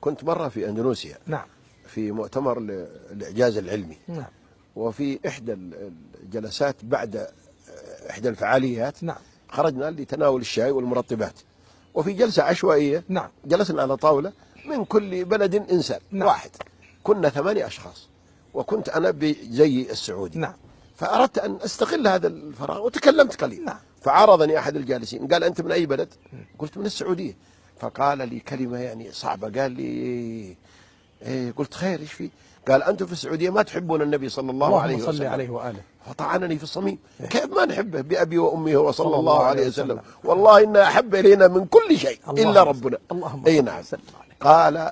كنت مرة في أندونيسيا. نعم. في مؤتمر الإعجاز العلمي. نعم. وفي إحدى الجلسات بعد إحدى الفعاليات. نعم. خرجنا لتناول الشاي والمرطبات، وفي جلسة عشوائية. نعم. جلسنا على طاولة من كل بلد إنسان. نعم. واحد. كنا 8 أشخاص، وكنت أنا بزي السعودي. نعم. فأردت أن أستغل هذا الفراغ وتكلمت قليل. نعم. فعرضني أحد الجالسين قال: أنت من أي بلد؟ قلت: من السعودية. فقال لي كلمة يعني صعبة، قال لي قلت: خير، ايش في؟ قال: أنتم في السعودية ما تحبون النبي صلى الله عليه وسلم. اللهم صل عليه وآله. فطعنني في الصميم. كيف ما نحبه بأبي وأمي هو صلى الله عليه وسلم؟ والله إن أحب إلينا من كل شيء إلا ربنا. اللهم أي نعم. قال: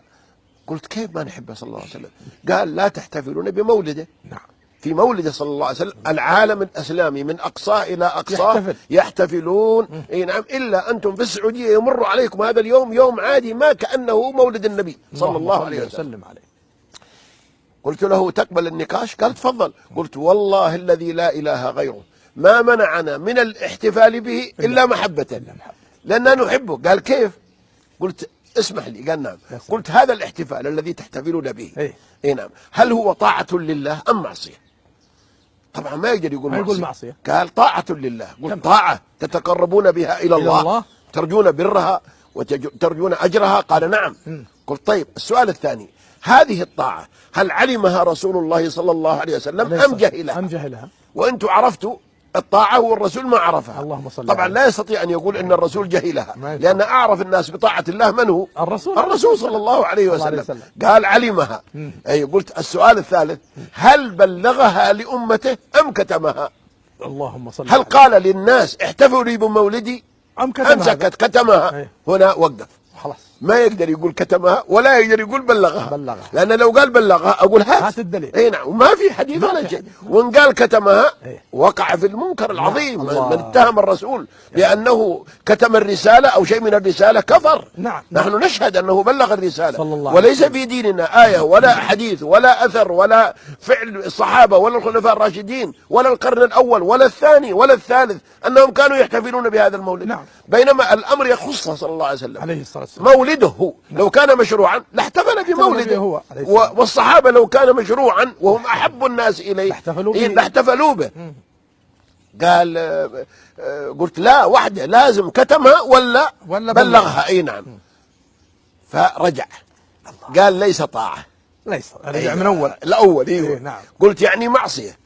قلت: كيف ما نحبه صلى الله عليه وسلم؟ قال: لا تحتفلون بمولده. نعم. في مولده صلى الله عليه وسلم العالم الإسلامي من أقصاه إلى أقصاه يحتفلون. أي نعم. إلا أنتم في السعودية يمر عليكم هذا اليوم يوم عادي، ما كأنه مولد النبي صلى الله عليه وسلم. قلت له: تقبل النقاش؟ قال: تفضل. قلت: والله الذي لا إله غيره ما منعنا من الاحتفال به إلا محبة، لأننا نحبه. قال: كيف؟ قلت: اسمح لي. قال: نعم. قلت: هذا الاحتفال الذي تحتفلون به اي نعم، هل هو طاعة لله أم معصية؟ طبعا ما يقدر يقول معصية. قال: طاعة لله. قلت: طاعة تتقربون بها إلى الله ترجون برها وترجون أجرها؟ قال: نعم. قلت: طيب، السؤال الثاني، هذه الطاعة هل علمها رسول الله صلى الله عليه وسلم أم جهلها؟ وأنتم عرفتوا الطاعة والرسول ما عرفها. اللهم صل طبعا لا يستطيع أن يقول أن الرسول جهلها، لأن أعرف الناس بطاعة الله من هو؟ الرسول صلى الله عليه وسلم. قال: علمها. أي. قلت: السؤال الثالث، هل بلغها لأمته أم كتمها؟ اللهم صل. هل قال للناس احتفلوا بمولدي أم سكت كتمها؟ هنا وقف. خلاص. ما يقدر يقول كتمها ولا يقدر يقول بلغها. لأن لو قال بلغها أقول هات الدليل. اي نعم، وما في حديث ولا شيء. وإن قال كتمها وقع في المنكر العظيم. من اتهم الرسول بأنه كتم الرسالة أو شيء من الرسالة كفر. نحن نشهد أنه بلغ الرسالة، وليس في ديننا آية ولا حديث ولا أثر ولا فعل الصحابة ولا الخلفاء الراشدين ولا القرن الأول ولا الثاني ولا الثالث أنهم كانوا يحتفلون بهذا المولد. بينما الأمر يخصه صلى الله عليه وسلم. عليه الصلاة والسلام. مولده لو كان مشروعا لاحتفل بمولده، والصحابة لو كان مشروعا وهم أحب الناس إليه لاحتفلوا به. قال: قلت: لا، وحده لازم كتمها ولا بلغها. أي نعم. فرجع قال: ليس طاعة. رجع من أول الأول. أيوه. نعم. قلت: يعني معصية.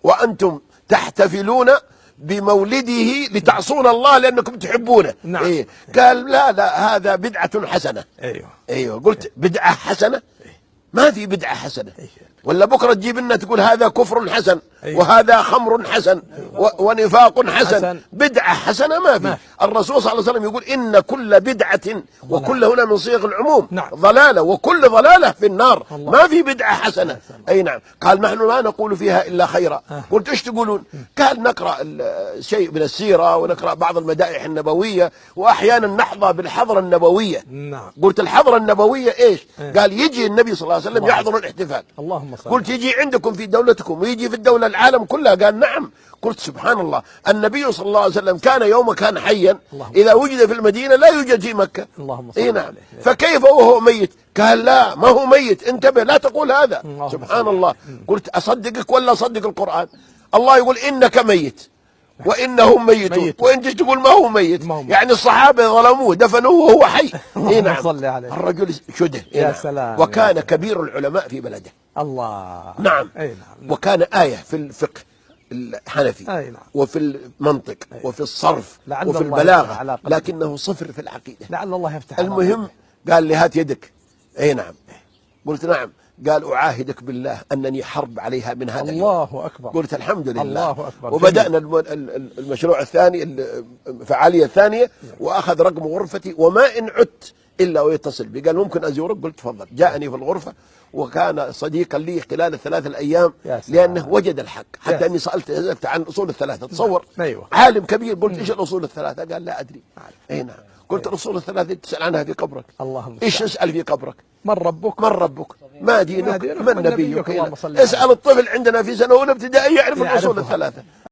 وأنتم تحتفلون بمولده لتعصون الله لأنكم تحبونه. نعم. قال: لا هذا بدعة حسنة. أيوه. قلت: بدعة حسنة؟ ما في بدعة حسنة. ولا بكرة تجيب لنا تقول هذا كفر حسن وهذا خمر حسن ونفاق حسن. بدعة حسنة ما في. الرسول صلى الله عليه وسلم يقول: إن كل بدعة، وكل هنا من صيغ العموم، ضلالة، وكل ضلالة في النار. ما في بدعة حسنة. أي نعم. قال: نحن ما نقول فيها إلا خيرا. قلت: إيش تقولون؟ قال: نقرأ شيء من السيرة ونقرأ بعض المدائح النبوية، وأحيانا نحظى بالحضرة النبوية. قلت: الحضرة النبوية إيش؟ قال: يجي النبي صلى الله عليه وسلم يحضر الاحتفال. قلت: يجي عندكم في دولتكم ويجي في الدولة العالم كلها؟ قال: نعم. قلت: سبحان الله، النبي صلى الله عليه وسلم كان يوم كان حيا إذا وجد في المدينة لا يوجد في مكة. اي نعم. فكيف وهو ميت؟ قال: لا، ما هو ميت، انتبه لا تقول هذا. سبحان الله. قلت: أصدقك ولا أصدق القرآن؟ الله يقول: إنك ميت وإنهم ميتون، وانت تقول ما هو ميت. يعني الصحابة ظلموه دفنوه وهو حي. اي نعم. الرجل شده. يا سلام. وكان كبير العلماء في بلده. الله. نعم. وكان آية في الفقه الحنفي وفي المنطق وفي الصرف وفي البلاغة، لكنه صفر في العقيدة. لعل الله يفتح. المهم قال لي: هات يدك. اي نعم. قلت: نعم. قال: أعاهدك بالله أنني حرب عليها من هذا اليوم. الله أكبر. قلت: الحمد لله. الله أكبر. وبدأنا المشروع الثاني، الفعالية الثانية، وأخذ رقم غرفتي، وما إن عدت إلا ويتصل بي قال: ممكن أزورك؟ قلت: تفضل. جاءني في الغرفة، وكان صديقا لي خلال الثلاث الأيام، لأنه وجد الحق، حتى أني سألت عن الأصول الثلاثة. تصور. عالم كبير. قلت: إيش الأصول الثلاثة؟ قال: لا أدري. أي نعم. قلت: الأصول الثلاثة تسأل عنها في قبرك. إيش تسأل في قبرك؟ من ربك؟ من ربك؟ ما دينك؟ من نبيك؟ اسأل الطفل عندنا في سنة أولى ابتدائية يعرف الأصول الثلاثة.